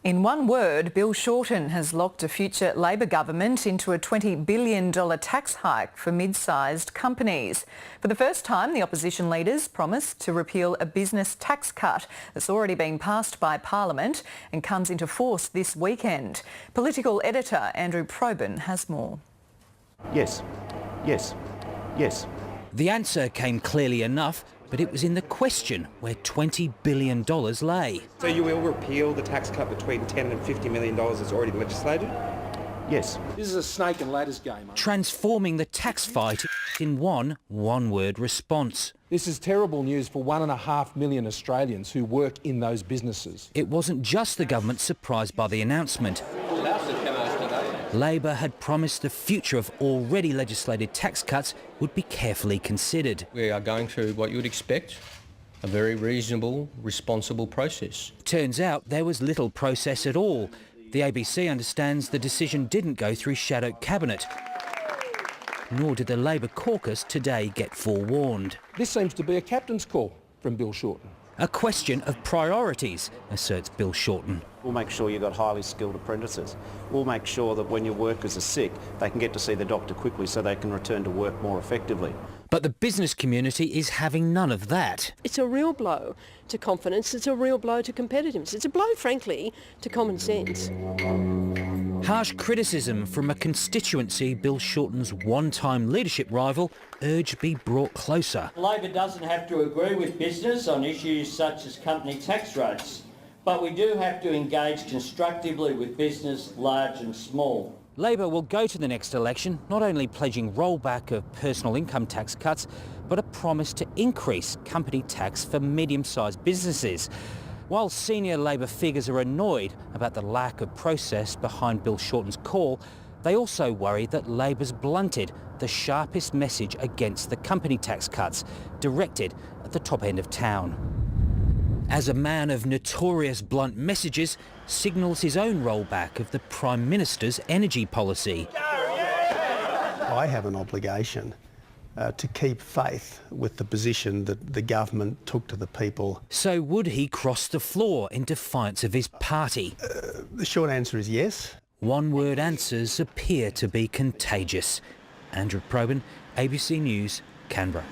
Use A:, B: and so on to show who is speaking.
A: In one word, Bill Shorten has locked a future Labor government into a $20 billion tax hike for mid-sized companies. For the first time, the opposition leaders promised to repeal a business tax cut that's already been passed by Parliament and comes into force this weekend. Political editor Andrew Probyn has more.
B: Yes, yes, yes.
C: The answer came clearly enough, but it was in the question where $20 billion lay.
D: So you will repeal the tax cut between $10 and $50 million that's already legislated?
B: Yes.
E: This is a snake and ladders game.
C: Transforming the tax fight in one-word response.
E: This is terrible news for 1.5 million Australians who work in those businesses.
C: It wasn't just the government surprised by the announcement. Labor had promised the future of already legislated tax cuts would be carefully considered.
F: We are going through what you would expect, a very reasonable, responsible process.
C: Turns out there was little process at all. The ABC understands the decision didn't go through shadow cabinet, nor did the Labor caucus today get forewarned.
E: This seems to be a captain's call from Bill Shorten.
C: A question of priorities, asserts Bill Shorten.
B: We'll make sure you've got highly skilled apprentices. We'll make sure that when your workers are sick, they can get to see the doctor quickly so they can return to work more effectively.
C: But the business community is having none of that.
G: It's a real blow to confidence. It's a real blow to competitiveness. It's a blow, frankly, to common sense.
C: Harsh criticism from a constituency Bill Shorten's one-time leadership rival urged be brought closer.
H: Labor doesn't have to agree with business on issues such as company tax rates, but we do have to engage constructively with business, large and small.
C: Labor will go to the next election not only pledging rollback of personal income tax cuts, but a promise to increase company tax for medium-sized businesses. While senior Labor figures are annoyed about the lack of process behind Bill Shorten's call, they also worry that Labor's blunted the sharpest message against the company tax cuts, directed at the top end of town. As a man of notorious blunt messages, signals his own rollback of the Prime Minister's energy policy.
I: I have an obligation to keep faith with the position that the government took to the people.
C: So would he cross the floor in defiance of his party?
I: The short answer is yes.
C: One-word answers appear to be contagious. Andrew Probyn, ABC News, Canberra.